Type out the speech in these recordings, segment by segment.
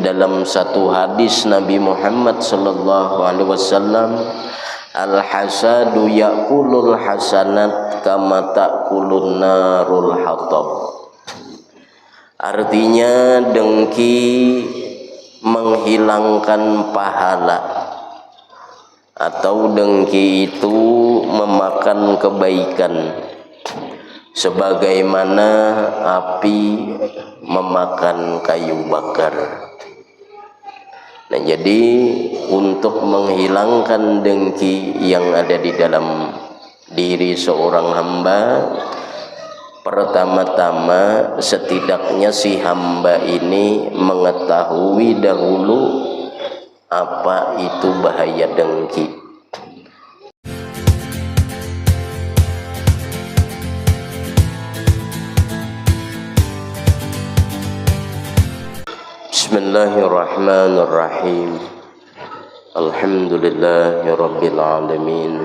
dalam satu hadis Nabi Muhammad sallallahu alaihi wasallam, al-hasadu ya'kulul hasanat kama ta'kulun narul hatab. Artinya dengki menghilangkan pahala, atau dengki itu memakan kebaikan sebagaimana api memakan kayu bakar. Nah, jadi untuk menghilangkan dengki yang ada di dalam diri seorang hamba, pertama-tama setidaknya si hamba ini mengetahui dahulu apa itu bahaya dengki. Bismillahirrahmanirrahim. Alhamdulillahi rabbil alamin.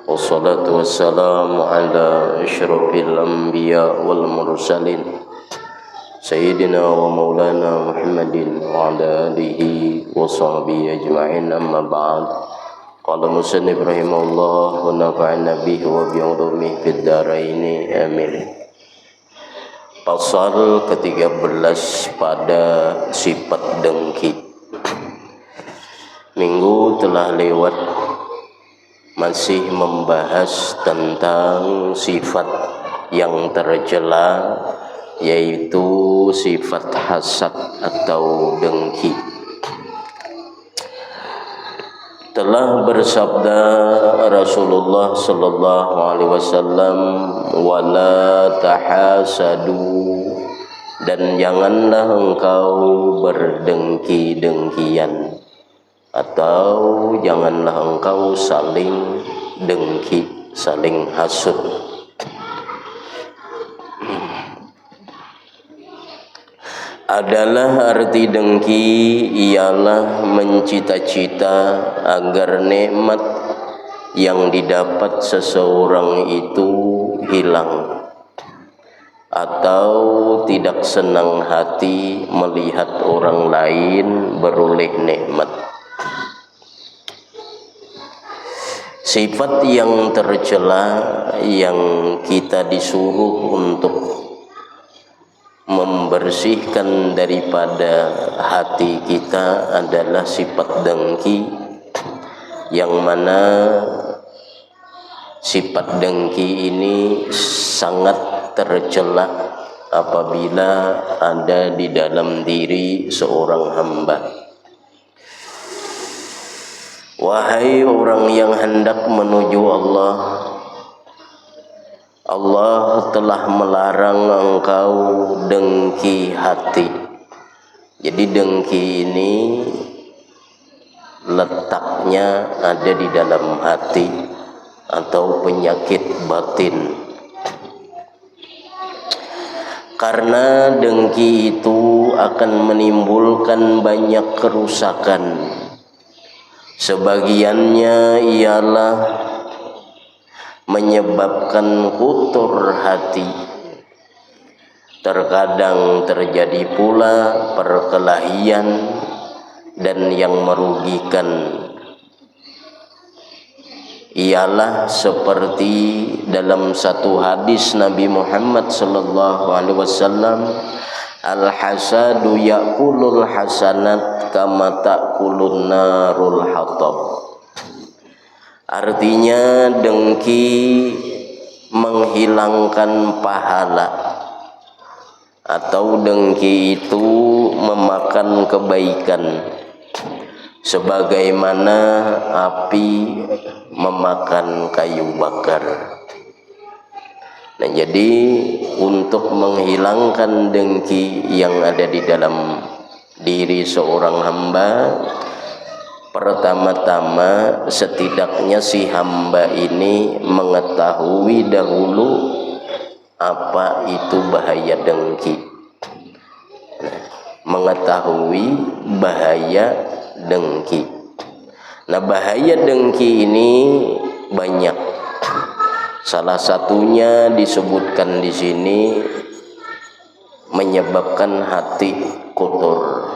Wassalatu wassalamu ala asyrafil anbiya wal mursalin Sayyidina wa maulana Muhammadin wa ala alihi wa sahbihi ajma'in, amma ba'd. Qala musannif rahimahullah wa nafa'ana bihi wa bi'ulumihi fid dharaini amin. Pasal ke-13 pada sifat dengki. Minggu telah lewat masih membahas tentang sifat yang tercela, yaitu sifat hasad atau dengki. Telah bersabda Rasulullah sallallahu alaihi wasallam, wala tahasadu, dan janganlah engkau berdengki-dengkian, atau janganlah engkau saling dengki, saling hasud. Adalah arti dengki ialah mencita-cita agar nikmat yang didapat seseorang itu hilang, atau tidak senang hati melihat orang lain beroleh nikmat. Sifat yang tercela yang kita disuruh untuk membersihkan daripada hati kita adalah sifat dengki, yang mana sifat dengki ini sangat tercela apabila ada di dalam diri seorang hamba. Wahai orang yang hendak menuju Allah, Allah telah melarang engkau dengki hati. Jadi dengki ini letaknya ada di dalam hati atau penyakit batin. Karena dengki itu akan menimbulkan banyak kerusakan. Sebagiannya ialah menyebabkan kotor hati. Terkadang terjadi pula perkelahian dan yang merugikan ialah seperti dalam satu hadis Nabi Muhammad sallallahu alaihi wasallam, al-hasadu ya'kulul hasanat kama ta'kulun narul hatab. Artinya dengki menghilangkan pahala, atau dengki itu memakan kebaikan sebagaimana api memakan kayu bakar. Nah, jadi untuk menghilangkan dengki yang ada di dalam diri seorang hamba, pertama-tama setidaknya si hamba ini mengetahui dahulu apa itu bahaya dengki. Mengetahui bahaya dengki. Nah, bahaya dengki ini banyak. Salah satunya disebutkan di sini menyebabkan hati kotor,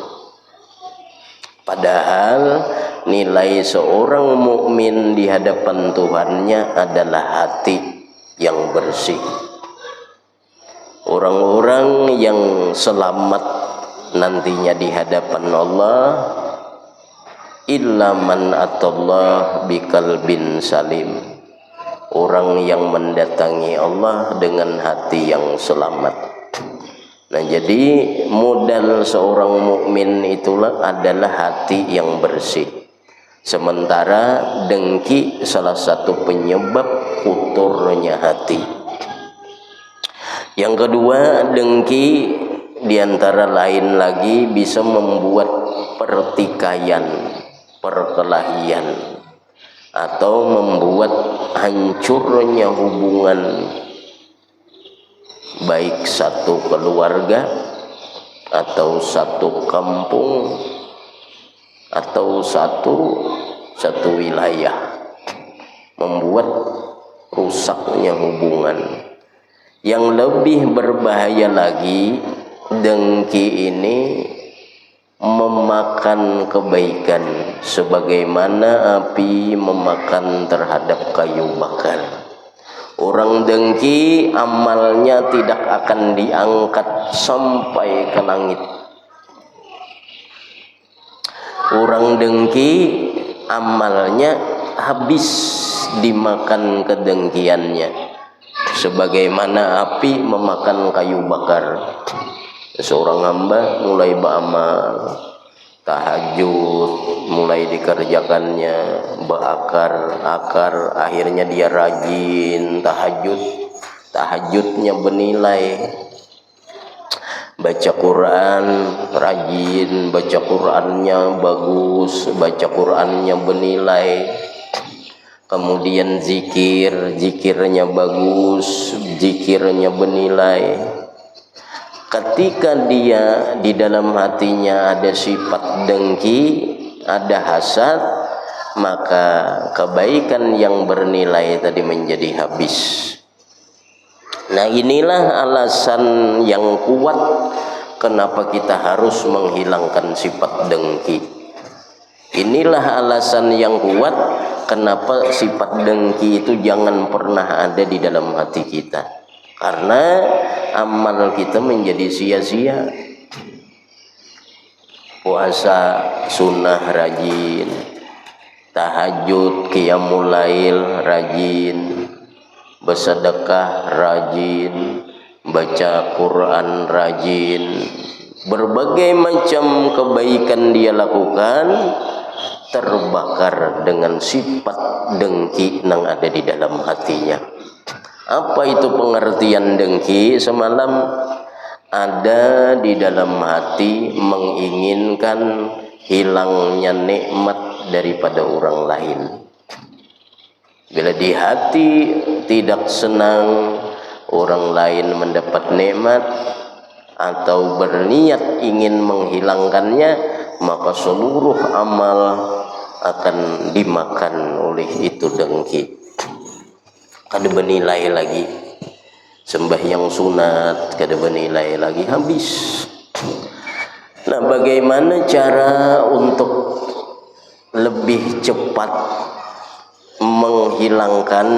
Padahal nilai seorang mukmin di hadapan Tuhannya adalah hati yang bersih. Orang-orang yang selamat nantinya di hadapan Allah, illa man atallah biqalbin salim, orang yang mendatangi Allah dengan hati yang selamat. Nah, jadi modal seorang mukmin itulah adalah hati yang bersih. Sementara dengki salah satu penyebab kotornya hati. Yang kedua, dengki diantara lain lagi bisa membuat pertikaian, perkelahian, atau membuat hancurnya hubungan baik satu keluarga atau satu kampung atau satu wilayah, membuat rusaknya hubungan. Yang lebih berbahaya lagi, dengki ini memakan kebaikan sebagaimana api memakan terhadap kayu bakar. Orang dengki amalnya tidak akan diangkat sampai ke langit. Orang dengki amalnya habis dimakan kedengkiannya, sebagaimana api memakan kayu bakar. Seorang hamba mulai beramal, tahajud mulai dikerjakannya, berakar, akhirnya dia rajin tahajudnya bernilai, baca Quran rajin, baca Qurannya bagus, baca Qurannya bernilai, kemudian zikirnya bagus, zikirnya bernilai. Ketika dia di dalam hatinya ada sifat dengki, ada hasad, maka kebaikan yang bernilai tadi menjadi habis. Nah, inilah alasan yang kuat kenapa kita harus menghilangkan sifat dengki. Inilah alasan yang kuat kenapa sifat dengki itu jangan pernah ada di dalam hati kita. Karena amal kita menjadi sia-sia. Puasa sunnah rajin, tahajud qiyamul lail rajin, bersedekah rajin, baca Quran rajin, berbagai macam kebaikan dia lakukan, terbakar dengan sifat dengki yang ada di dalam hatinya. Apa itu pengertian dengki? Semalam ada di dalam hati menginginkan hilangnya nikmat daripada orang lain. Bila di hati tidak senang orang lain mendapat nikmat atau berniat ingin menghilangkannya, maka seluruh amal akan dimakan oleh itu dengki. Kada bernilai lagi, sembahyang sunat kada bernilai lagi, habis. Nah, bagaimana cara untuk lebih cepat menghilangkan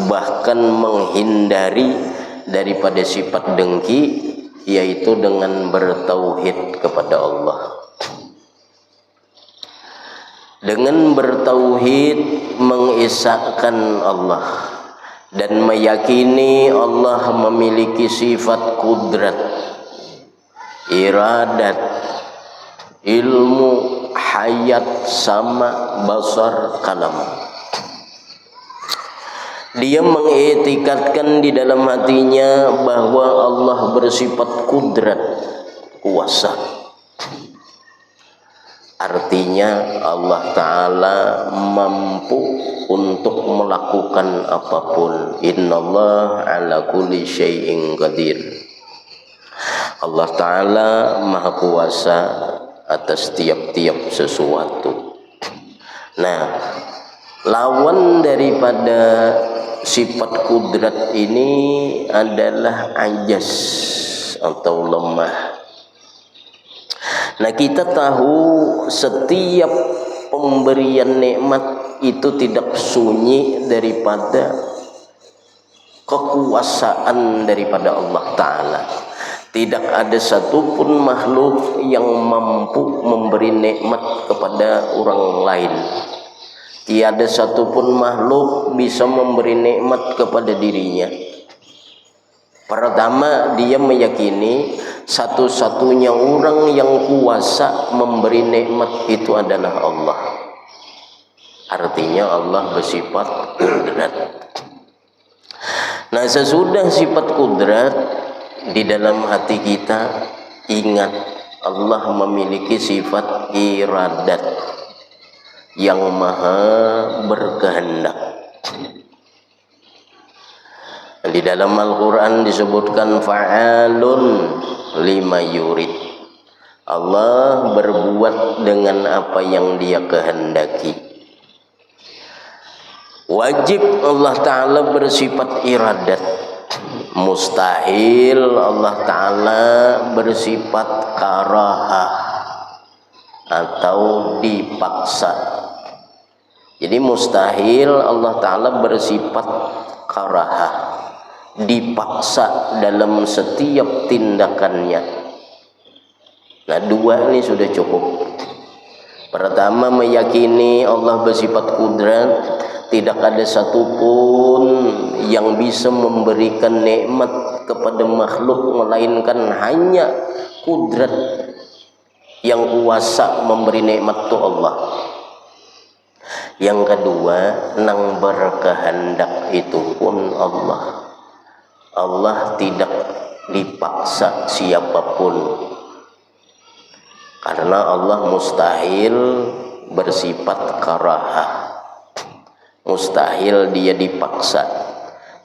bahkan menghindari daripada sifat dengki, yaitu dengan bertauhid kepada Allah. Dengan bertauhid, mengesahkan Allah dan meyakini Allah memiliki sifat kudrat, iradat, ilmu, hayat, sama, basar, kalam. Dia mengetikadkan di dalam hatinya bahwa Allah bersifat kudrat, kuasa. Artinya Allah Ta'ala mampu untuk melakukan apapun. Innallaha ala kulli syai'in qadir. Allah Ta'ala maha kuasa atas tiap-tiap sesuatu. Nah, lawan daripada sifat kudrat ini adalah ajas atau lemah. Nah, kita tahu setiap pemberian nikmat itu tidak sunyi daripada kekuasaan daripada Allah Ta'ala. Tidak ada satupun makhluk yang mampu memberi nikmat kepada orang lain. Tiada satupun makhluk bisa memberi nikmat kepada dirinya. Pertama, dia meyakini satu-satunya orang yang kuasa memberi nikmat itu adalah Allah. Artinya Allah bersifat kudrat. Nah, sesudah sifat kudrat, di dalam hati kita ingat Allah memiliki sifat iradat yang maha berkehendak. Di dalam Al-Quran disebutkan fa'alun lima yurid. Allah berbuat dengan apa yang dia kehendaki. Wajib Allah Ta'ala bersifat iradat. Mustahil Allah Ta'ala bersifat karahah atau dipaksa. Jadi mustahil Allah Ta'ala bersifat karahah, dipaksa dalam setiap tindakannya. Nah, dua ini sudah cukup. Pertama, meyakini Allah bersifat kudrat. Tidak ada satupun yang bisa memberikan nikmat kepada makhluk melainkan hanya kudrat yang kuasa memberi nikmat itu Allah. Yang kedua, nang berkehendak itu pun Allah. Allah tidak dipaksa siapapun. Karena Allah mustahil bersifat karahah. Mustahil dia dipaksa.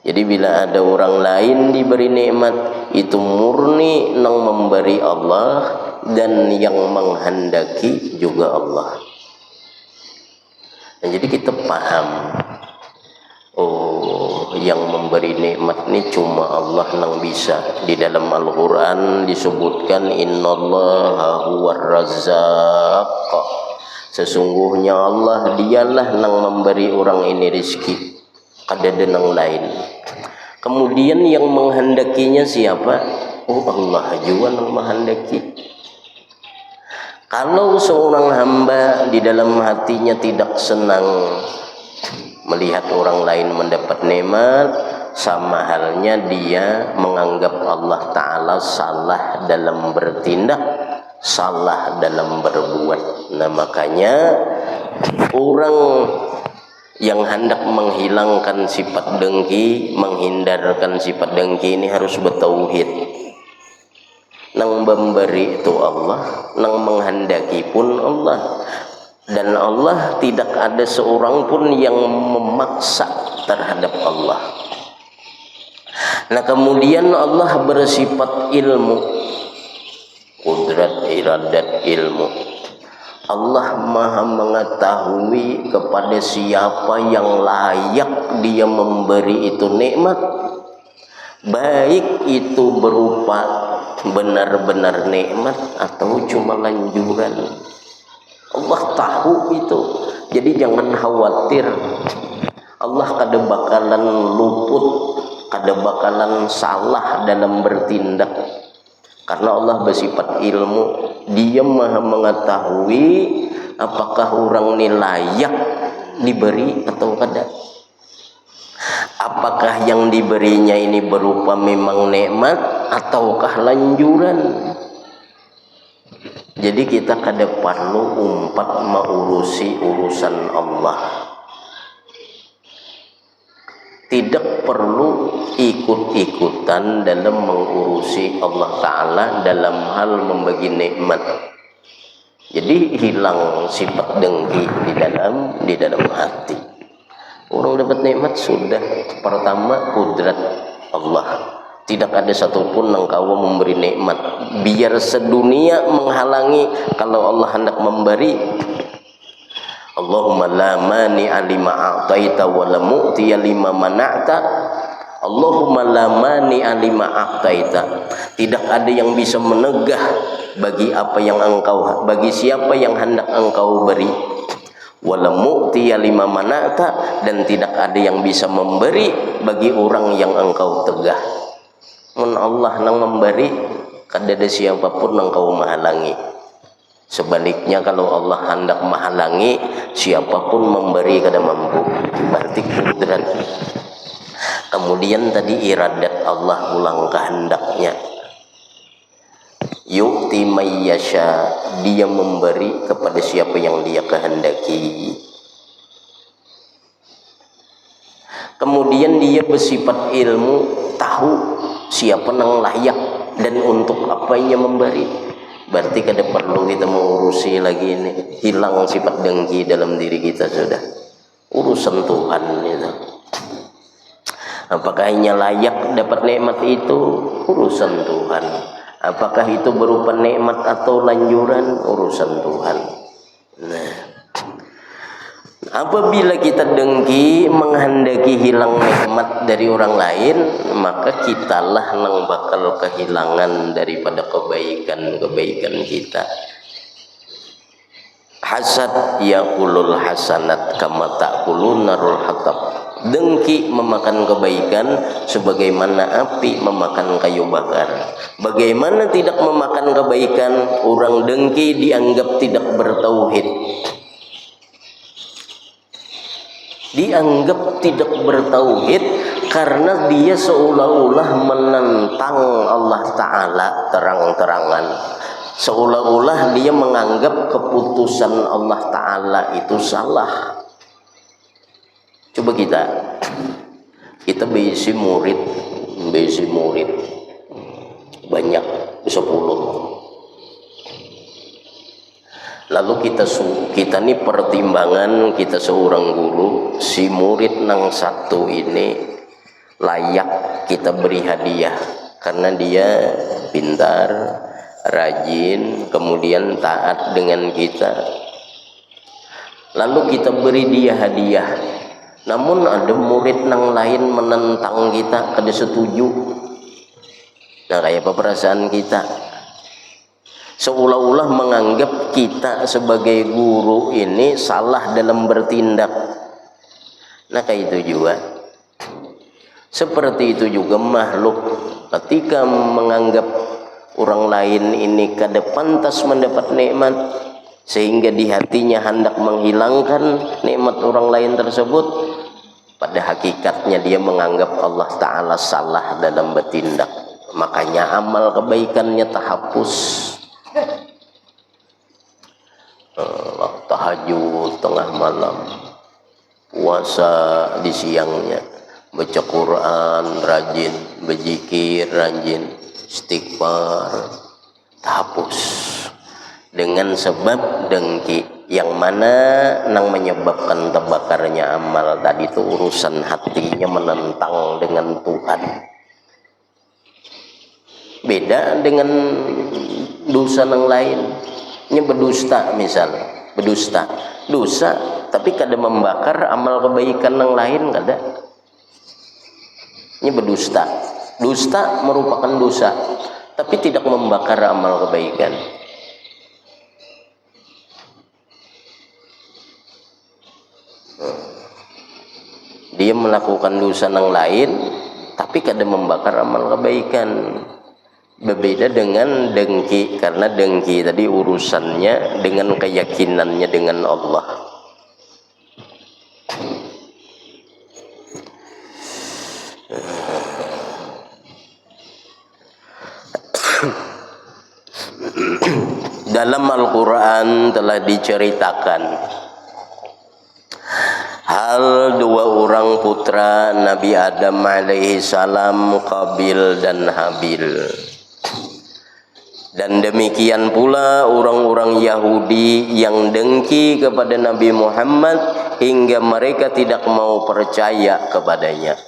Jadi bila ada orang lain diberi nikmat, itu murni nang memberi Allah dan yang menghendaki juga Allah. Dan jadi kita paham, oh, yang memberi nikmat ini cuma Allah nang bisa. Di dalam Al-Quran disebutkan innallaha huwar razzaq. Sesungguhnya Allah dialah nang memberi orang ini rezeki, kada ada nang lain. Kemudian yang menghendakinya siapa? Oh, Allah juga nang menghendaki. Kalau seorang hamba di dalam hatinya tidak senang melihat orang lain mendapat nikmat, sama halnya dia menganggap Allah Ta'ala salah dalam bertindak, salah dalam berbuat. Nah, makanya orang yang hendak menghilangkan sifat dengki, menghindarkan sifat dengki ini harus bertauhid. Nang memberi itu Allah, nang menghendaki pun Allah. Dan Allah tidak ada seorang pun yang memaksa terhadap Allah. Nah, kemudian Allah bersifat ilmu, kudrat, iradat, ilmu. Allah maha mengetahui kepada siapa yang layak dia memberi itu nikmat, baik itu berupa benar-benar nikmat atau cuma lanjuran. Allah tahu itu. Jadi jangan khawatir. Allah kada bakalan luput, kada bakalan salah dalam bertindak. Karena Allah bersifat ilmu, dia maha mengetahui apakah orang ini layak diberi atau kada. Apakah yang diberinya ini berupa memang nikmat ataukah lanjuran. Jadi kita kada perlu umpat mengurusi urusan Allah. Tidak perlu ikut-ikutan dalam mengurusi Allah Ta'ala dalam hal membagi nikmat. Jadi hilang sifat dengki di dalam hati. Orang dapat nikmat sudah, pertama kudrat Allah. Tidak ada satupun yang kau memberi nikmat. Biar sedunia menghalangi kalau Allah hendak memberi. Allahumma la mani'a lima a'taita wa la mu'tiya lima mana'ta Allahumma la mani'a lima a'taita. Tidak ada yang bisa menegah bagi bagi siapa yang hendak engkau beri. Wala mu'tiya lima mana'ta, dan tidak ada yang bisa memberi bagi orang yang engkau tegah. Mun Allah nang memberi, kada ada siapapun engkau menghalangi. Sebaliknya kalau Allah hendak menghalangi, siapapun memberi kada mampu. Berarti kudrat. Kemudian tadi iradat Allah ulang kehendaknya. Yu'ti mayyasha, dia memberi kepada siapa yang dia kehendaki. Kemudian dia bersifat ilmu, tahu siapa yang layak dan untuk apanya memberi. Berarti kada perlu kita mengurusi lagi ini, hilang sifat dengki dalam diri kita sudah. Urusan Tuhan itu. Apakah hanya layak dapat nikmat itu, urusan Tuhan. Apakah itu berupa nikmat atau lanjuran, urusan Tuhan. Nah, apabila kita dengki menghendaki hilang nikmat dari orang lain, maka kitalah yang bakal kehilangan daripada kebaikan-kebaikan kita. Hasad yaqulul hasanat kama ta'kulun narul hatab. Dengki memakan kebaikan sebagaimana api memakan kayu bakar. Bagaimana tidak memakan kebaikan? Orang dengki dianggap tidak bertauhid. Dianggap tidak bertauhid karena dia seolah-olah menentang Allah Ta'ala terang-terangan. Seolah-olah dia menganggap keputusan Allah Ta'ala itu salah. Coba kita bisi murid banyak 10. Lalu kita nih pertimbangan kita seorang guru, si murid nang satu ini layak kita beri hadiah karena dia pintar, rajin, kemudian taat dengan kita. Lalu kita beri dia hadiah. Namun ada murid nang lain menentang kita, kada setuju. Nah, kayak apa perasaan kita? Seolah-olah menganggap kita sebagai guru ini salah dalam bertindak. Nah, kayak itu juga. Seperti itu juga makhluk ketika menganggap orang lain ini kada pantas mendapat nikmat, sehingga di hatinya hendak menghilangkan nikmat orang lain tersebut, pada hakikatnya dia menganggap Allah Ta'ala salah dalam bertindak. Makanya amal kebaikannya terhapus. Tahajud tengah malam, puasa di siangnya, baca Quran rajin, berzikir rajin, istighfar, terhapus dengan sebab dengki. Yang mana nang menyebabkan terbakarnya amal tadi itu urusan hatinya menentang dengan Tuhan. Beda dengan dosa yang lain. Ini berdusta misal, berdusta, dosa tapi kada membakar amal kebaikan yang lain, kada. Ini berdusta. Dusta merupakan dosa tapi tidak membakar amal kebaikan. Dia melakukan dosa yang lain tapi kada membakar amal kebaikan. Berbeda dengan dengki, karena dengki tadi urusannya dengan keyakinannya dengan Allah. Dalam Al-Quran telah diceritakan hal dua orang putra Nabi Adam alaihi salam, Qabil dan Habil. Dan demikian pula orang-orang Yahudi yang dengki kepada Nabi Muhammad hingga mereka tidak mau percaya kepadanya.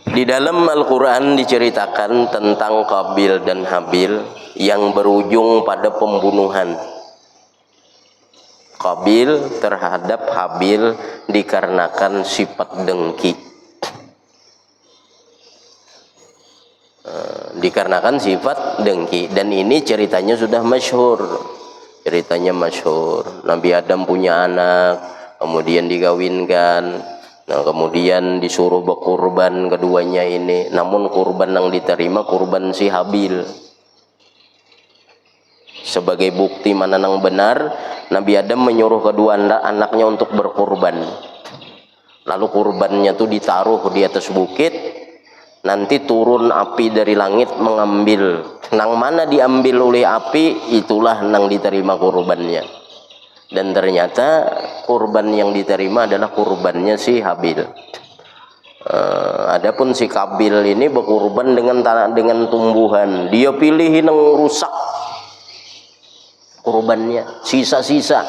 Di dalam Al-Quran diceritakan tentang Qabil dan Habil yang berujung pada pembunuhan. Qabil terhadap Habil dikarenakan sifat dengki. Dikarenakan sifat dengki, dan ini ceritanya sudah masyhur. Ceritanya masyhur. Nabi Adam punya anak, kemudian digawinkan. Nah, kemudian disuruh berkurban keduanya ini. Namun kurban yang diterima kurban si Habil. Sebagai bukti mana yang benar, Nabi Adam menyuruh kedua anaknya untuk berkurban. Lalu kurbannya tuh ditaruh di atas bukit. Nanti turun api dari langit mengambil. Nang mana diambil oleh api, itulah nang diterima kurbannya. Dan ternyata kurban yang diterima adalah kurbannya si Habil. Adapun si Qabil ini berkurban dengan tumbuhan. Dia pilihin yang rusak kurbannya, sisa-sisa.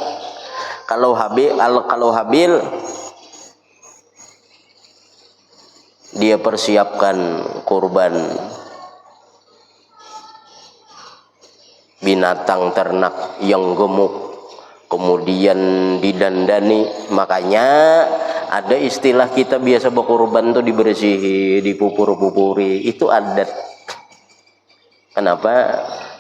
Kalau Habil dia persiapkan kurban binatang ternak yang gemuk, kemudian didandani. Makanya ada istilah kita biasa berkurban tuh dibersihi, dipupur-pupuri, itu adat. Kenapa?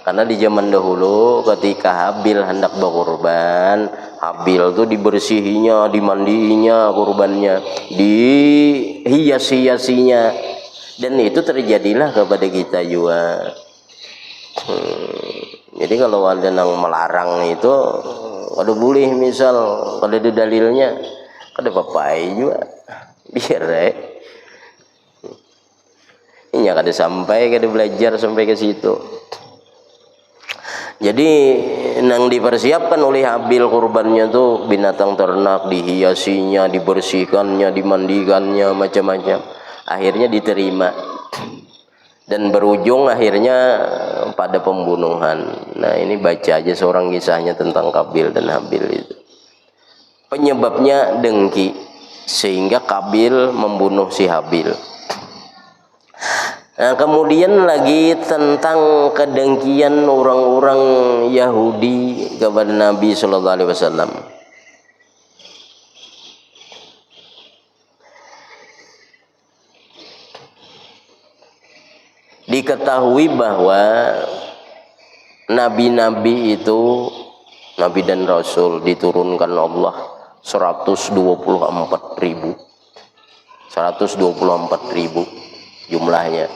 Karena di zaman dahulu ketika Habil hendak berkurban, Habil tuh dibersihinya, dimandiinya kurbannya, dihias-hiasinya, dan itu terjadilah kepada kita juga. Jadi kalau ada yang melarang itu, kalau boleh misal kalau ada dalilnya, kada papai juga, biar ini kada sampai, kada belajar sampai ke situ. Jadi yang dipersiapkan oleh Habil kurbannya tuh binatang ternak, dihiasinya, dibersihkannya, dimandikannya, macam-macam. Akhirnya diterima dan berujung akhirnya pada pembunuhan. Nah, ini baca aja seorang kisahnya tentang Qabil dan Habil itu. Penyebabnya dengki, sehingga Qabil membunuh si Habil. Nah, kemudian lagi tentang kedengkian orang-orang Yahudi kepada Nabi Shallallahu Alaihi Wasallam. Diketahui bahwa nabi-nabi itu, nabi dan rasul diturunkan Allah 124.000 jumlahnya.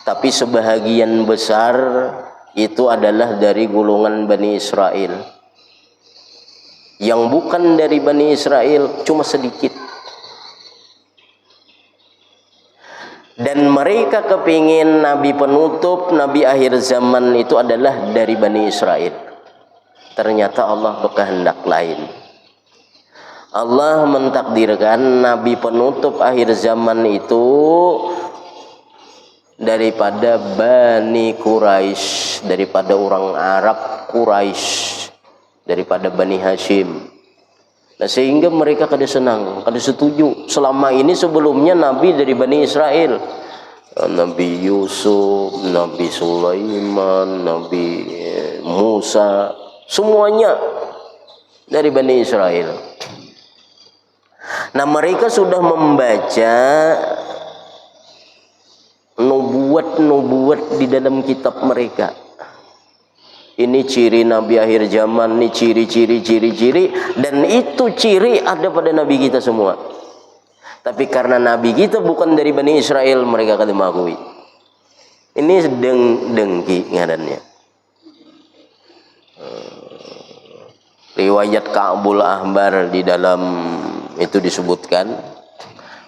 Tapi sebahagian besar itu adalah dari golongan Bani Israel. Yang bukan dari Bani Israel cuma sedikit. Dan mereka kepingin Nabi penutup, Nabi akhir zaman itu adalah dari Bani Israel. Ternyata Allah berkehendak lain. Allah mentakdirkan Nabi penutup akhir zaman itu daripada Bani Quraisy, daripada orang Arab Quraisy, daripada Bani Hashim. Nah, sehingga mereka kada senang, kada setuju. Selama ini sebelumnya Nabi dari Bani Israel, Nabi Yusuf, Nabi Sulaiman, Nabi Musa, semuanya dari Bani Israel. Nah, mereka sudah membaca nubuat di dalam kitab mereka. Ini ciri Nabi akhir zaman, ini ciri-ciri, dan itu ciri ada pada Nabi kita semua. Tapi karena Nabi kita bukan dari Bani Israel, mereka kada mengakui. Ini dengki ngarannya. Riwayat Ka'bul Ahbar di dalam itu disebutkan,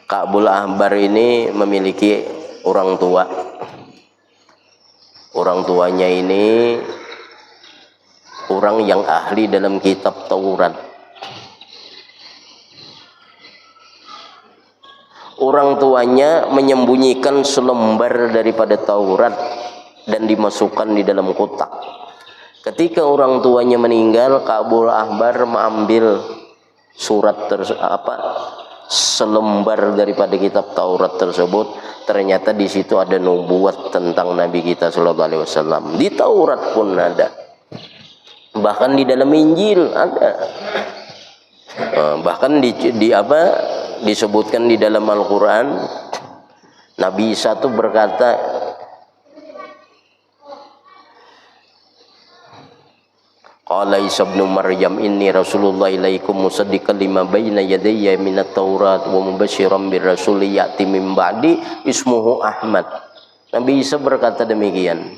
Ka'bul Ahbar ini memiliki orang tua. Orang tuanya ini orang yang ahli dalam kitab Taurat. Orang tuanya menyembunyikan selembar daripada Taurat dan dimasukkan di dalam kotak. Ketika orang tuanya meninggal, Ka'bul Ahbar mengambil surat selembar daripada kitab Taurat tersebut. Ternyata di situ ada nubuat tentang Nabi kita Sallallahu Alaihi Wasallam. Di Taurat pun ada bahkan di dalam Injil ada. Bahkan disebutkan di dalam Al-Quran, Nabi Isa itu berkata, qala Isa ibn Maryam inni rasulullah ilaikum musaddiqan lima bayna yadayya minat taurat wa mubasyiran bir rasul ya'ti min ba'di ismuhu Ahmad. Nabi Isa berkata demikian.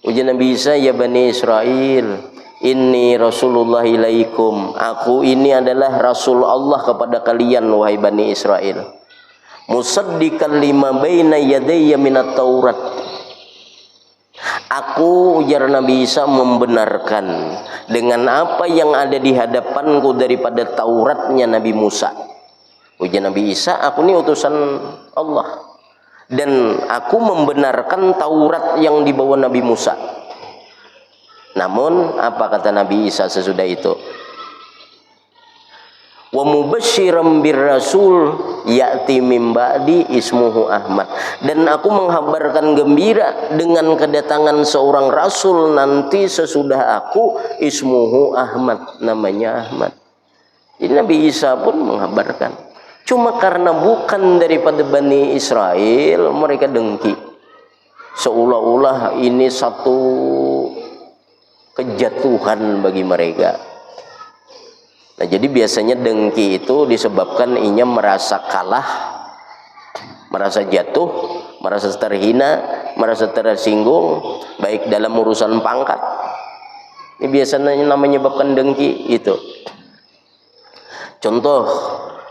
Ujian Nabi Isa, ya Bani Israel, inni rasulullah ilaikum, aku ini adalah rasul Allah kepada kalian wahai Bani Israel. Musaddiqan lima baina yadayya minat taurat. Aku, ujar Nabi Isa, membenarkan dengan apa yang ada di hadapanku daripada Tauratnya Nabi Musa. Ujar Nabi Isa, aku ini utusan Allah dan aku membenarkan Taurat yang dibawa Nabi Musa. Namun apa kata Nabi Isa sesudah itu? Wa mubasyiran bir rasul ya'ti min ba'di ismuhu Ahmad, dan aku menghabarkan gembira dengan kedatangan seorang rasul nanti sesudah aku, ismuhu Ahmad, namanya Ahmad. Jadi Nabi Isa pun menghabarkan. Cuma karena bukan daripada Bani Israel, mereka dengki, seolah-olah ini satu kejatuhan bagi mereka. Nah, jadi biasanya dengki itu disebabkan inya merasa kalah, merasa jatuh, merasa terhina, merasa tersinggung, baik dalam urusan pangkat. Ini biasanya menyebabkan dengki itu. Contoh,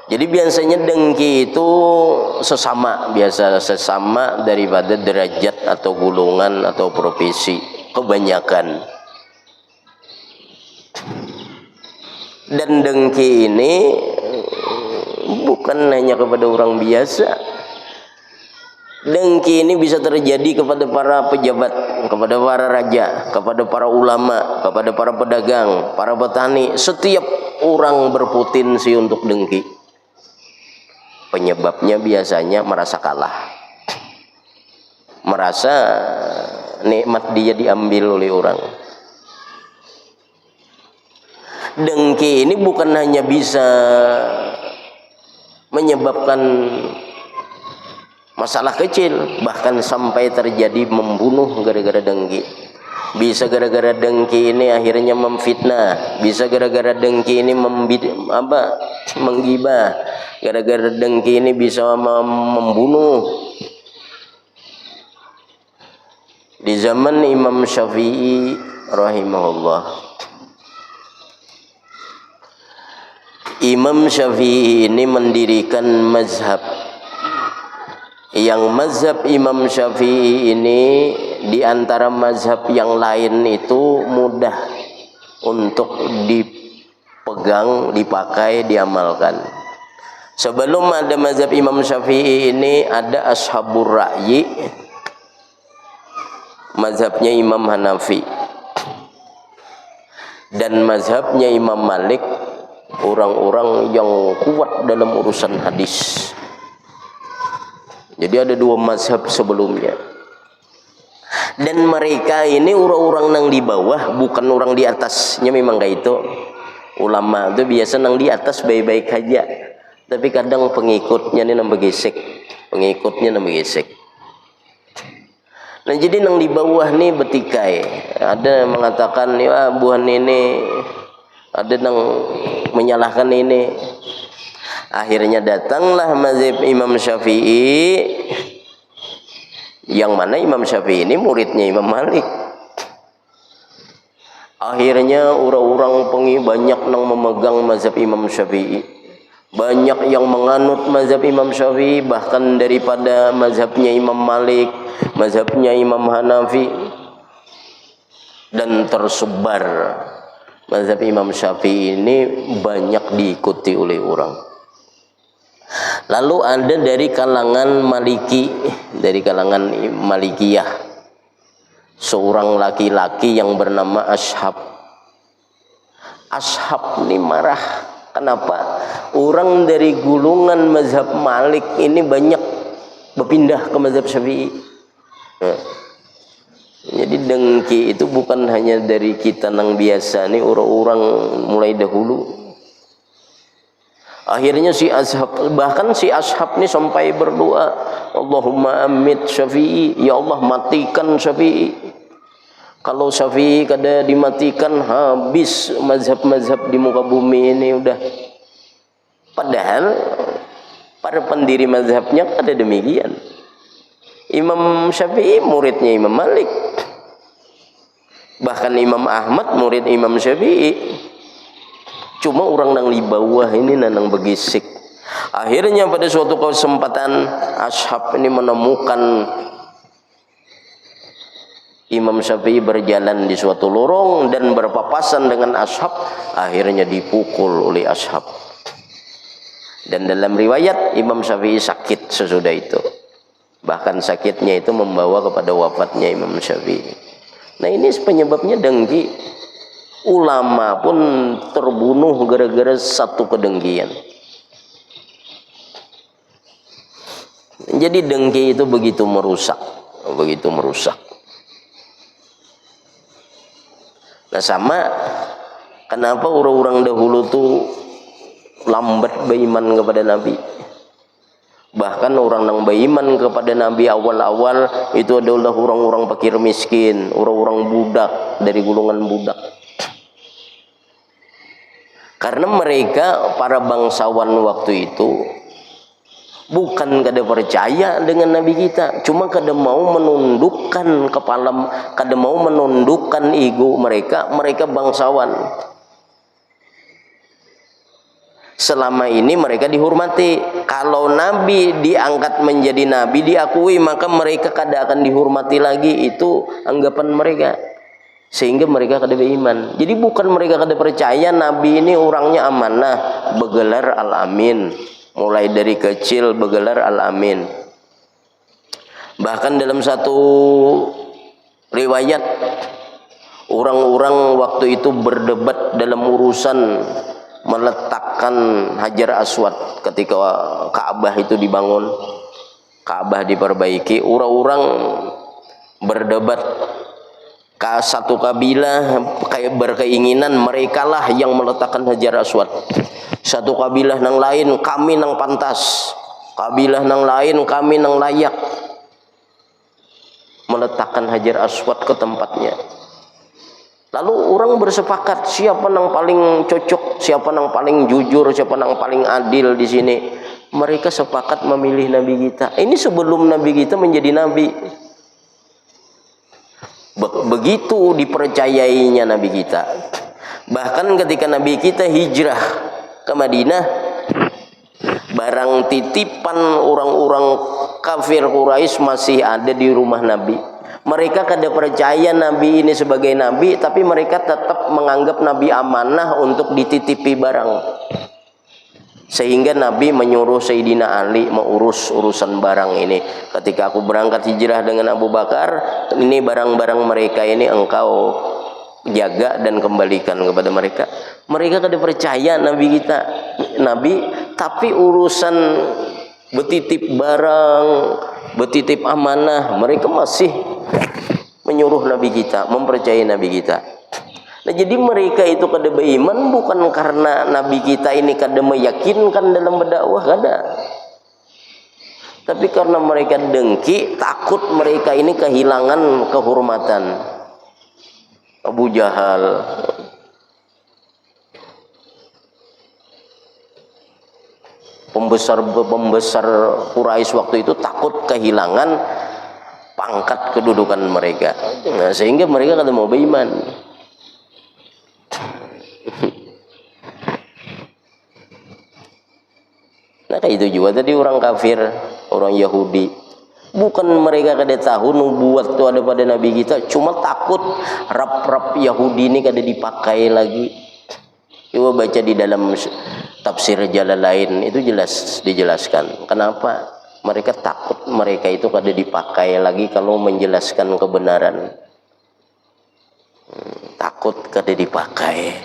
jadi biasanya dengki itu sesama daripada derajat atau golongan atau profesi, kebanyakan. Dan dengki ini bukan hanya kepada orang biasa. Dengki ini bisa terjadi kepada para pejabat, kepada para raja, kepada para ulama, kepada para pedagang, para petani. Setiap orang berpotensi untuk dengki. Penyebabnya biasanya merasa kalah, merasa nikmat dia diambil oleh orang. Dengki ini bukan hanya bisa menyebabkan masalah kecil, bahkan sampai terjadi membunuh gara-gara dengki. Bisa gara-gara dengki ini akhirnya memfitnah, bisa gara-gara dengki ini menggibah, gara-gara dengki ini bisa membunuh. Di zaman Imam Syafi'i rahimahullah, Imam Syafi'i ini mendirikan mazhab, yang mazhab Imam Syafi'i ini di antara mazhab yang lain itu mudah untuk dipegang, dipakai, diamalkan. Sebelum ada mazhab Imam Syafi'i ini ada Ashabur Ra'yi, mazhabnya Imam Hanafi, dan mazhabnya Imam Malik, orang-orang yang kuat dalam urusan hadis. Jadi ada dua mazhab sebelumnya. Dan mereka ini orang-orang nang di bawah, bukan orang di atasnya. Memang kayak itu. Ulama itu biasa nang di atas baik-baik aja, tapi kadang pengikutnya ini nang begesek. Nah, jadi nang di bawah nih betikai. Ada yang mengatakan, ya buhan ini, ada yang menyalahkan ini. Akhirnya datanglah mazhab Imam Syafi'i, yang mana Imam Syafi'i ini muridnya Imam Malik. Akhirnya orang-orang banyak yang memegang mazhab Imam Syafi'i, banyak yang menganut mazhab Imam Syafi'i, bahkan daripada mazhabnya Imam Malik, mazhabnya Imam Hanafi, dan tersebar. Mazhab Imam Syafi'i ini banyak diikuti oleh orang. Lalu ada dari kalangan Maliki, dari kalangan Malikiyah, seorang laki-laki yang bernama Ashab. Ashab ini marah. Kenapa? Orang dari golongan mazhab Malik ini banyak berpindah ke mazhab Syafi'i. Jadi dengki itu bukan hanya dari kita nang biasa nih, orang-orang mulai dahulu. Akhirnya si Ashab, bahkan si Ashab nih sampai berdoa, Allahumma amit Syafi'i, ya Allah matikan Syafi'i. Kalau Syafi'i kada dimatikan, habis mazhab-mazhab di muka bumi ini udah. Padahal para pendiri mazhabnya kada demikian. Imam Syafi'i muridnya Imam Malik, bahkan Imam Ahmad murid Imam Syafi'i. Cuma orang nang di bawah ini nang begisik. Akhirnya pada suatu kesempatan Ashab ini menemukan Imam Syafi'i berjalan di suatu lorong dan berpapasan dengan Ashab. Akhirnya dipukul oleh Ashab. Dan dalam riwayat Imam Syafi'i sakit sesudah itu. Bahkan sakitnya itu membawa kepada wafatnya Imam Syafi'i. Nah ini penyebabnya dengki. Ulama pun terbunuh gara-gara satu kedengkian. Jadi dengki itu begitu merusak, begitu merusak. Nah sama, kenapa orang-orang dahulu tuh lambat beriman kepada Nabi? Bahkan orang yang beriman kepada Nabi awal-awal itu adalah orang-orang fakir miskin, orang-orang budak dari golongan budak. Karena mereka para bangsawan waktu itu bukan kada percaya dengan Nabi kita, cuma kada mau menundukkan kepala, kada mau menundukkan ego mereka. Mereka bangsawan. Selama ini mereka dihormati. Kalau Nabi diangkat menjadi Nabi, diakui, maka mereka kada akan dihormati lagi. Itu anggapan mereka. Sehingga mereka kada beriman. Jadi bukan mereka kada percaya Nabi ini orangnya amanah, bergelar Al-Amin. Mulai dari kecil bergelar Al-Amin. Bahkan dalam satu riwayat, orang-orang waktu itu berdebat dalam urusan meletakkan Hajar Aswad ketika Ka'bah itu dibangun, Ka'bah diperbaiki. Orang-orang berdebat. Satu kabilah kayak berkeinginan merekalah yang meletakkan Hajar Aswad. Satu kabilah nang lain, kami nang pantas. Kabilah nang lain, kami nang layak meletakkan Hajar Aswad ke tempatnya. Lalu orang bersepakat siapa nang paling cocok, siapa nang paling jujur, siapa nang paling adil di sini. Mereka sepakat memilih Nabi kita. Ini sebelum Nabi kita menjadi Nabi. Begitu dipercayainya Nabi kita. Bahkan ketika Nabi kita hijrah ke Madinah, barang titipan orang-orang kafir Quraisy masih ada di rumah Nabi. Mereka kada percaya Nabi ini sebagai Nabi, tapi mereka tetap menganggap Nabi amanah untuk dititipi barang. Sehingga Nabi menyuruh Sayyidina Ali mengurus urusan barang ini. Ketika aku berangkat hijrah dengan Abu Bakar, ini barang-barang mereka ini engkau jaga dan kembalikan kepada mereka. Mereka kada percaya Nabi kita Nabi, tapi urusan betitip barang, betitip amanah, mereka masih menyuruh Nabi kita, mempercayai Nabi kita. Nah, jadi mereka itu kada beriman bukan karena Nabi kita ini kada meyakinkan dalam berdakwah, kada. Tapi karena mereka dengki, takut mereka ini kehilangan kehormatan. Abu Jahal, pembesar Quraisy waktu itu takut kehilangan pangkat kedudukan mereka. Nah, sehingga mereka kada mau beriman. Nah kayak itu juga tadi orang kafir, orang Yahudi. Bukan mereka kada tahu nubuat itu ada pada Nabi kita, cuma takut rap-rap Yahudi ini kada dipakai lagi. Coba baca di dalam tafsir Jalalain, itu jelas dijelaskan. Kenapa mereka takut mereka itu kada dipakai lagi kalau menjelaskan kebenaran. Takut kada dipakai.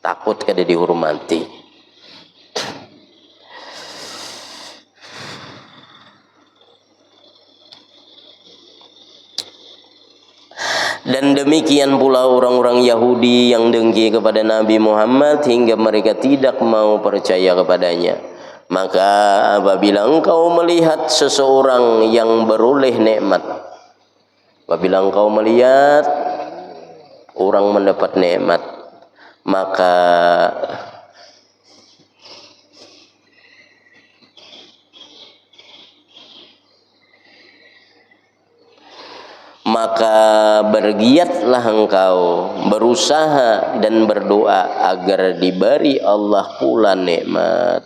Takut kada dihormati. Dan demikian pula orang-orang Yahudi yang dengki kepada Nabi Muhammad hingga mereka tidak mau percaya kepadanya. Maka apabila engkau melihat seseorang yang beroleh nikmat, apabila engkau melihat orang mendapat nikmat, maka bergiatlah engkau, berusaha dan berdoa agar diberi Allah pula nikmat.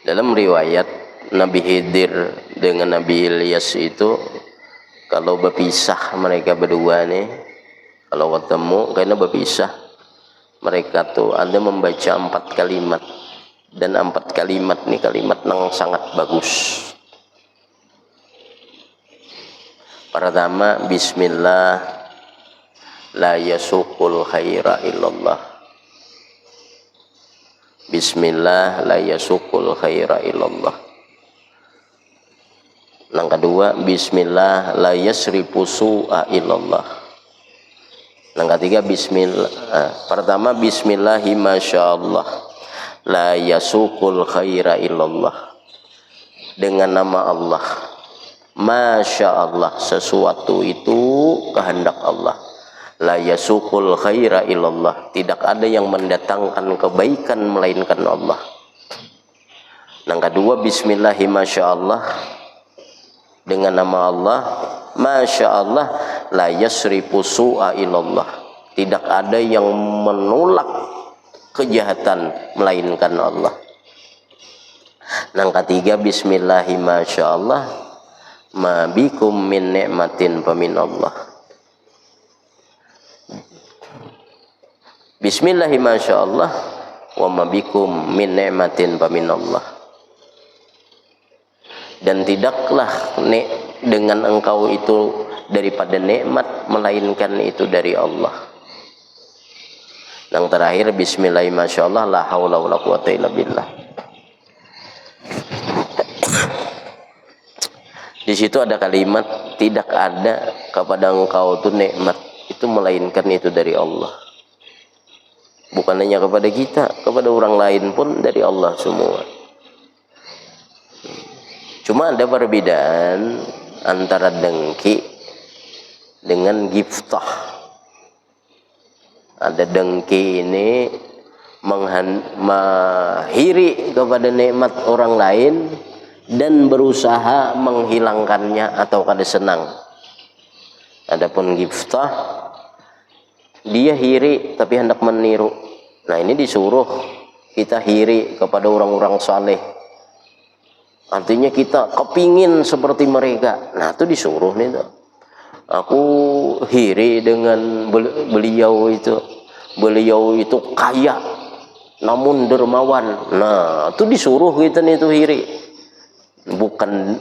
Dalam riwayat Nabi Khidir dengan Nabi Ilyas itu kalau berpisah mereka berdua nih, kalau ketemu karena berpisah, mereka tuh ada membaca 4 kalimat. Dan 4 kalimat nih kalimat yang sangat bagus. Pertama, bismillah la yasuqul khaira illallah. Bismillah la yasuqul khaira illallah. Yang kedua, bismillah la yasrifu su'a illallah. Yang ketiga, bismillah. Pertama, bismillahi masyaallah la yasuqul khaira illallah. Dengan nama Allah, Masya Allah, sesuatu itu kehendak Allah. La yasuqul khaira illallah, tidak ada yang mendatangkan kebaikan melainkan Allah. Yang kedua, bismillahi Masya Allah, dengan nama Allah, Masya Allah, la yasrifu su'a illallah, tidak ada yang menolak kejahatan melainkan Allah. Yang ketiga, bismillahi masyaallah ma bikum min ni'matin famin Allah. Bismillahi masyaallah wa ma bikum min ni'matin famin Allah. Dan tidaklah dengan engkau itu daripada nikmat melainkan itu dari Allah. Yang terakhir, bismillah masyaallah la haula wala quwata illa billah. Di situ ada kalimat, tidak ada kepada engkau itu nikmat itu melainkan itu dari Allah. Bukan hanya kepada kita, kepada orang lain pun dari Allah semua. Cuma ada perbedaan antara dengki dengan giftah. Ada dengki ini menghiri kepada nikmat orang lain dan berusaha menghilangkannya atau kada senang. Adapun giftah, dia hiri tapi hendak meniru. Nah, ini disuruh kita hiri kepada orang-orang saleh. Artinya kita kepingin seperti mereka. Nah, itu disuruh nih tuh. Aku hiri dengan beliau itu. Beliau itu kaya namun dermawan. Nah, itu disuruh kita nih tuh hiri.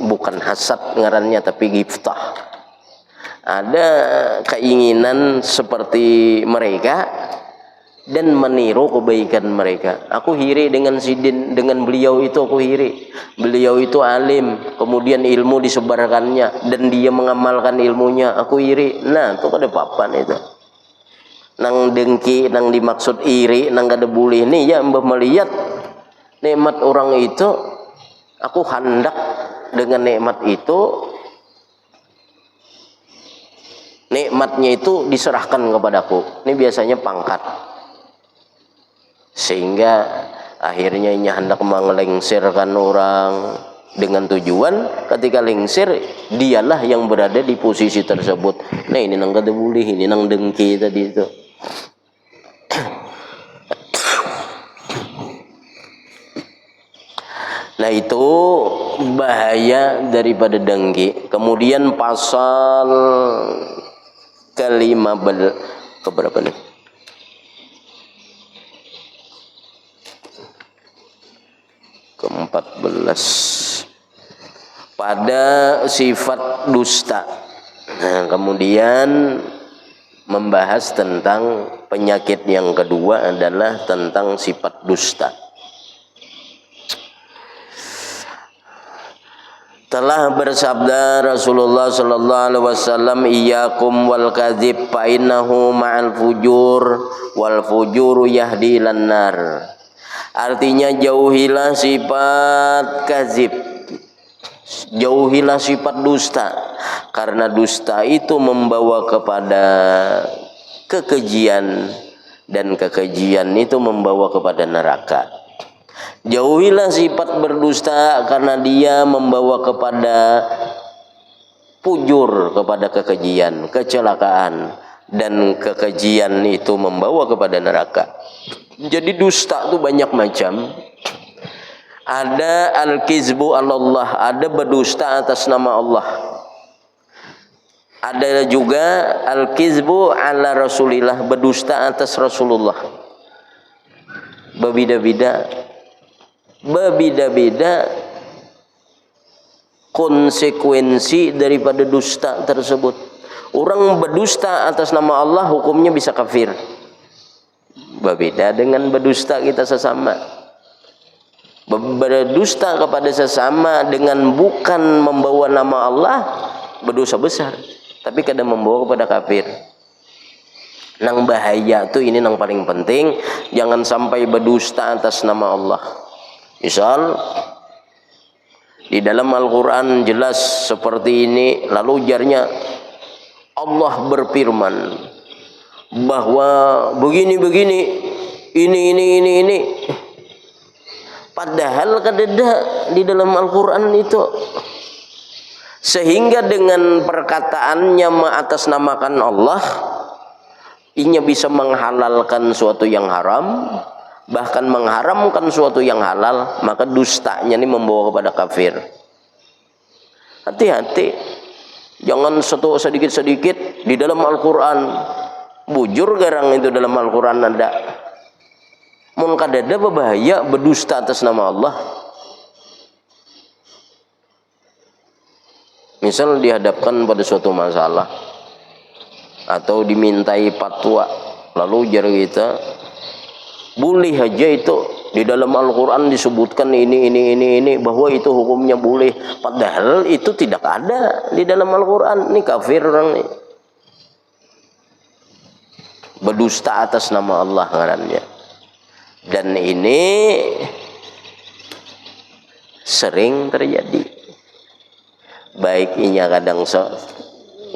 Bukan hasad ngarannya, tapi giftah. Ada keinginan seperti mereka dan meniru kebaikan mereka. Aku hiri dengan sidin, dengan beliau itu aku hiri. Beliau itu alim, kemudian ilmu disebarkannya dan dia mengamalkan ilmunya, aku iri. Nah, itu kada papan itu. Nang dengki, nang dimaksud iri, nang kada boleh nih ya mbah melihat nikmat orang itu, aku hendak dengan nikmat itu, nikmatnya itu diserahkan kepadaku. Ini biasanya pangkat. Sehingga akhirnya ini hendak mengelengsirkan orang dengan tujuan ketika lengsir dialah yang berada di posisi tersebut. Nah, ini nang kada boleh, ini nang dengki tadi itu. Nah, itu bahaya daripada dengki. Kemudian pasal ke-15 keberapa nih? Ke-14 pada sifat dusta. Nah, kemudian membahas tentang penyakit yang kedua adalah tentang sifat dusta. Telah bersabda Rasulullah sallallahu alaihi wasallam, iyyakum wal kadzib fa innahu ma'al fujur wal fujuru yahdi lan nar. Artinya jauhilah sifat kadzib, jauhilah sifat dusta, karena dusta itu membawa kepada kekejian, dan kekejian itu membawa kepada neraka. Jauhilah sifat berdusta karena dia membawa kepada fujur, kepada kekejian, kecelakaan, dan kekejian itu membawa kepada neraka. Jadi dusta itu banyak macam. Ada al-kizbu Allah, ada berdusta atas nama Allah. Ada juga al-kizbu ala Rasulillah, berdusta atas Rasulullah. Berbeda-beda konsekuensi daripada dusta tersebut. Orang berdusta atas nama Allah hukumnya bisa kafir. Berbeda dengan berdusta kita sesama. Berdusta kepada sesama dengan bukan membawa nama Allah berdosa besar, tapi kadang membawa kepada kafir. Nang bahaya tuh ini nang paling penting, jangan sampai berdusta atas nama Allah. Misal di dalam Al-Quran jelas seperti ini, lalu ujarnya Allah berfirman bahwa begini, ini. Padahal kadeda di dalam Al-Quran itu. Sehingga dengan perkataannya mengatasnamakan Allah, inya bisa menghalalkan suatu yang haram, bahkan mengharamkan suatu yang halal, maka dustanya ini membawa kepada kafir. Hati-hati, jangan sedikit-sedikit di dalam Al-Quran. Bujur garang itu dalam Al-Quran ada. Mun kadada berbahaya berdusta atas nama Allah. Misal dihadapkan pada suatu masalah atau dimintai fatwa, lalu jar kita boleh aja itu di dalam Al-Quran disebutkan ini bahwa itu hukumnya boleh, padahal itu tidak ada di dalam Al-Quran. Ini kafir orang nih, berdusta atas nama Allah ngarannya. Dan ini sering terjadi, baik inya kadang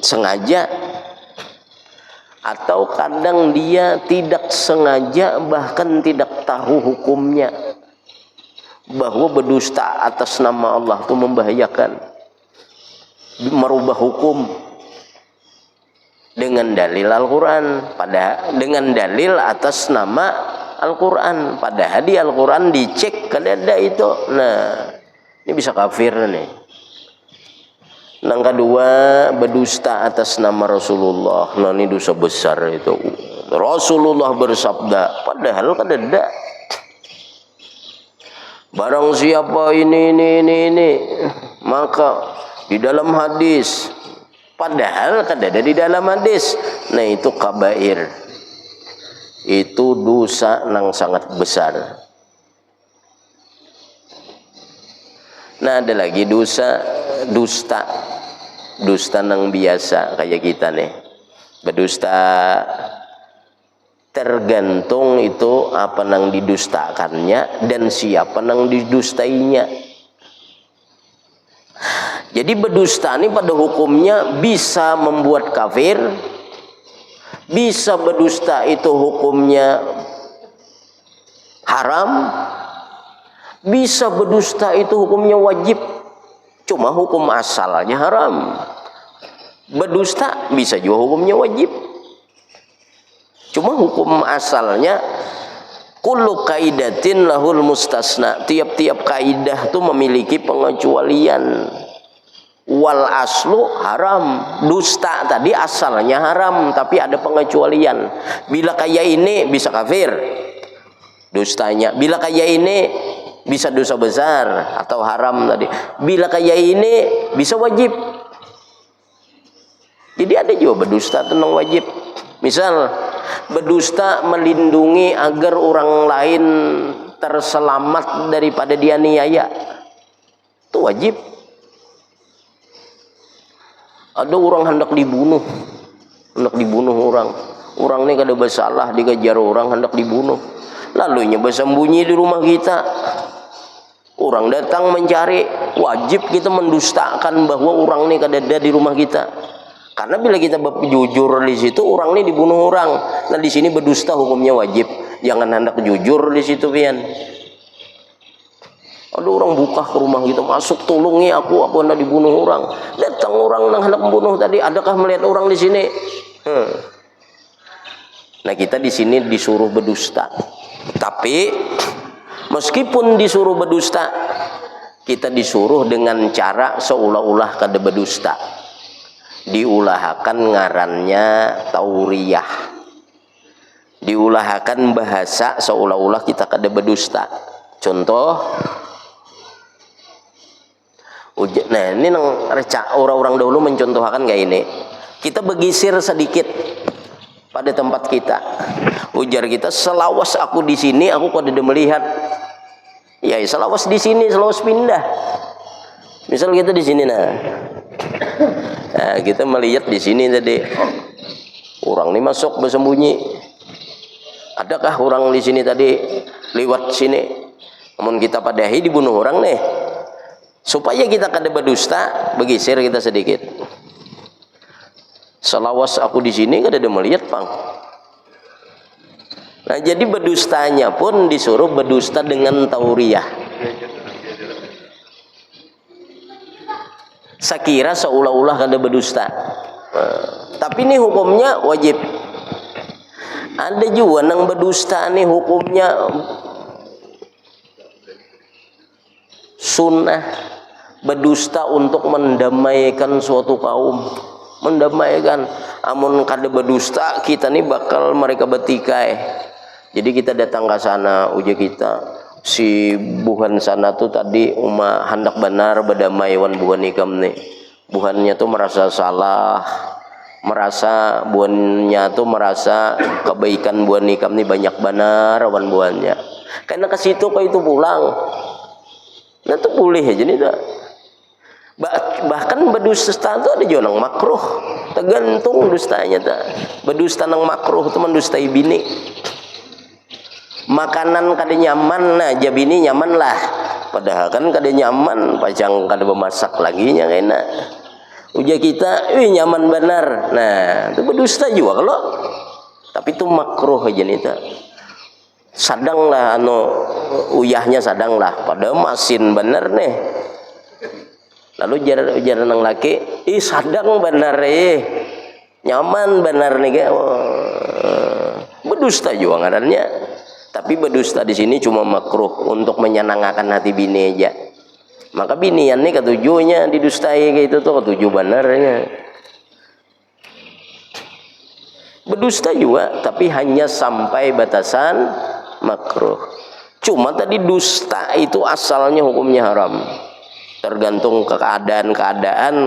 sengaja atau kadang dia tidak sengaja, bahkan tidak tahu hukumnya, bahwa berdusta atas nama Allah itu membahayakan, merubah hukum dengan dalil Al-Quran, dengan dalil atas nama Al-Quran, padahal di Al-Quran dicek kadada itu. Nah, ini bisa kafir nih. Yang kedua, berdusta atas nama Rasulullah. Nah, ini dosa besar itu. Rasulullah bersabda, padahal kadada. Barang siapa ini, maka di dalam hadis, padahal kadada di dalam hadis. Nah, itu kabair. Itu dosa yang sangat besar. Nah, ada lagi dusta yang biasa kayak kita nih. Berdusta tergantung itu apa yang didustakannya dan siapa yang didustainya. Jadi berdusta ini pada hukumnya bisa membuat kafir, bisa berdusta itu hukumnya haram, bisa berdusta itu hukumnya wajib, cuma hukum asalnya haram. Berdusta bisa juga hukumnya wajib, cuma hukum asalnya kullu kaidatin lahul mustasna. Tiap-tiap kaidah itu memiliki pengecualian. Wal aslu haram. Dusta tadi asalnya haram, tapi ada pengecualian. Bila kayak ini bisa kafir dustanya, bila kayak ini bisa dosa besar atau haram tadi, bila kayak ini bisa wajib. Jadi ada juga berdusta tentang wajib. Misal berdusta melindungi agar orang lain terselamat daripada dianiaya, itu wajib. Ada orang hendak dibunuh orang. Orang ini kada bersalah, dikejar orang hendak dibunuh. Lalunya bersembunyi di rumah kita. Orang datang mencari, wajib kita mendustakan bahwa orang ini kada ada di rumah kita. Karena bila kita jujur di situ, orang ini dibunuh orang. Nah di sini berdusta hukumnya wajib. Jangan hendak jujur di situ pian. Ada orang buka ke rumah kita, masuk tolongi aku hendak dibunuh orang. Datang orang yang hendak membunuh tadi, adakah melihat orang di sini? Nah kita di sini disuruh berdusta. Tapi meskipun disuruh berdusta, kita disuruh dengan cara seolah-olah kada berdusta. Diulahakan ngarannya tauriyah. Diulahakan bahasa seolah-olah kita kada berdusta. Contoh, nah ini orang-orang dahulu mencontohkan kayak ini. Kita bergisir sedikit pada tempat kita. Ujar kita, selawas aku di sini, aku kada ada melihat. Ya, selawas di sini, selawas pindah. Misal kita di sini, nah kita melihat di sini tadi, orang ini masuk bersembunyi. Adakah orang di sini tadi lewat sini? Namun kita padahi dibunuh orang nih. Supaya kita kada berdusta, bergeser kita sedikit. Selawas aku di sini kada ada melihat, Bang. Nah, jadi berdustanya pun disuruh berdusta dengan tauriyah. Sakira seolah-olah kada berdusta. Tapi ini hukumnya wajib. Ada juga yang berdusta nih hukumnya sunnah. Berdusta untuk mendamaikan suatu kaum, mendamaikan. Amun kada berdusta, kita nih bakal mereka bertikai. Jadi kita datang ke sana, uji kita si buhan sana tuh tadi hendak benar berdamai wan buhan ikam nih. Buhannya tuh merasa salah, merasa buannya tuh merasa kebaikan buan ikam nih banyak benar wan buannya. Karena ke situ kau itu pulang. Nah itu boleh aja nih tak. Bahkan berdusta itu ada juga yang makruh, tergantung dustanya tak. Berdusta yang makruh itu mendustai bini. Makanan kada nyaman, nah jabini nyaman lah. Padahal kan kada nyaman, pajang kada bermasak lagi nya kena. Uja kita, nyaman benar. Nah itu berdusta juga kalau. Tapi itu makruh aja nih tak. Sadang lah uyahnya sadang lah, padahal masin benar nih. Lalu jaran nang laki, sadang benar nyaman benar nih kayak berdusta juga ngarannya. Tapi berdusta di sini cuma makruh untuk menyenangkan hati bini aja. Maka binian nih ketujuhnya didustai kayak itu tuh ketujuh benarnya. Berdusta juga, tapi hanya sampai batasan makruh. Cuma tadi dusta itu asalnya hukumnya haram. Tergantung keadaan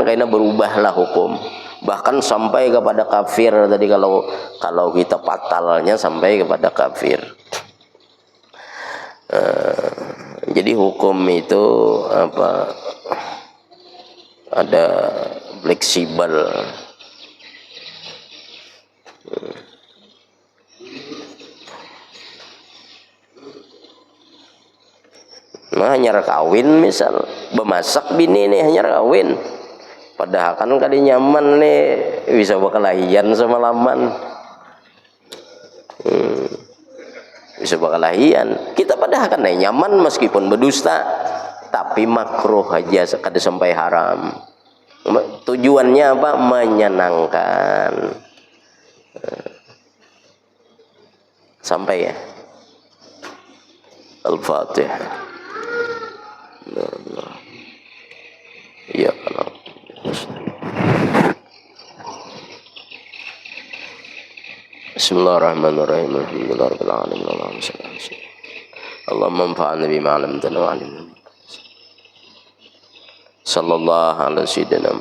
karena berubahlah hukum. Bahkan sampai kepada kafir tadi kalau kita fatalnya sampai kepada kafir. Jadi hukum itu apa? Ada fleksibel. Nah hanya kawin misal bemasak bini nih hanya kawin. Padahal kan kada nyaman nih bisa berkelahian semalaman. Bisa berkelahian. Kita padahal kan nyaman meskipun berdusta, tapi makruh aja kada sampai haram. Tujuannya apa? Menyenangkan. Sampai ya. Al-Fatihah. Ya Allah. Bismillahirrahmanirrahim. Alhamdulillahirabbil alamin. Allahumma anfa'na bima 'allamtana wa 'allimna. Sallallahu alaihi wasallam.